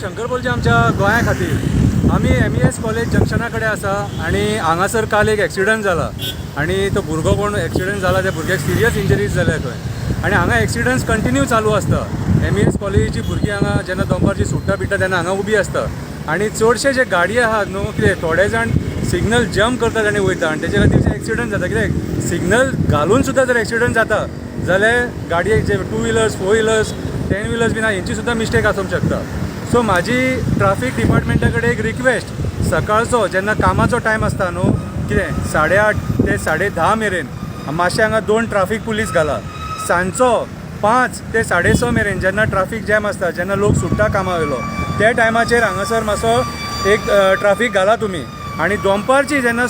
शंकरपोलच्या आमच्या गोंया खातीर आमी MES कॉलेज जंक्शना कडेन आसा आनी हांगासर काल एक एक्सिडंट जाला आनी तो भुरगो कोण एक्सिडंट जाला त्या भुरग्याक सिरियस इंजरीज जाल्या थंय आनी हांगा एक्सिडंट्स कंटिन्यू चालू आसता. MES कॉलेजीची भुरगीं हांगा जेन्ना दनपारची सुट्टा पिट्टा तेन्ना हांगा उबी आसता आनी चडशे जे गाडये आहात न्हू कितें थोडे जाण सिग्नल जम्प करतात आनी वयता आनी तेच्या खातीर एक्सिडंट जाता. कित्याक सिग्नल घालून सुद्दां जर एक्सिडंट जाता जाल्यार गाडयेक जे 2 व्हिलर्स 4 व्हिलर्स 10 व्हिलर्स बीन हेंची सुद्दां मिस्टेक आसूंक शकता. सो म्हाजी ट्राफीक डिपार्टमेंटा कडेन एक रिक्वेस्ट, सकाळचो जेन्ना कामाचो टायम आसता न्हू कितें 8:30 ते 10:30 मेरेन मातशें हांगा 2 ट्राफीक पुलीस घाला. सांजचो 5 ते 6:30 मेरेन जेन्ना ट्राफीक जॅम आसता, जेन्ना लोक सुट्टा कामा वयलो त्या टायमाचेर हांगासर मातसो एक ट्राफीक घाला तुमी. आनी दनपारची जेन्ना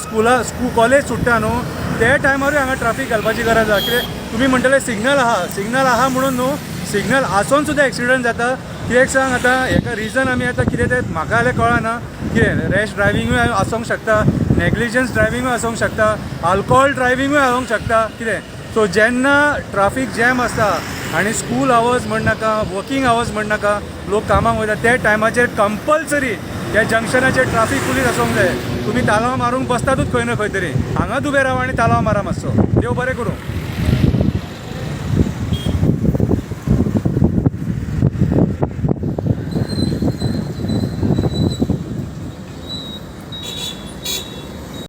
कॉलेज सुट्टा न्हू त्या टायमारूय हांगा ट्राफीक घालपाची गरज आसा. कित्याक तुमी म्हणटले सिग्नल आहा म्हणून न्हू, सिग्नल आसून सुद्दां एक्सिडंट जाता. कित्याक सांग आतां हेका रिजन आमी आतां कितें तें म्हाका जाल्यार कळना. कितें रॅश ड्रायविंगूय आसूंक शकता, नेग्लिजन्स ड्रायविंगूय आसूंक शकता, अल्कोहोल ड्रायविंगूय आसूंक शकता. कितें सो जेन्ना ट्राफीक जॅम आसता आनी स्कूल आवर्स म्हणनाका, वर्किंग आवर्स म्हणनाका, लोक कामाक वयता त्या टायमाचेर कंपल्सरी ह्या जंक्शनाचेर ट्राफीक पुलीस आसूंक जाय. तुमी तालाव मारूंक बसतातूच खंय ना खंय तरी. हांगाच उबे रावा आनी तालाव मारा मातसो. देव बरें करूं.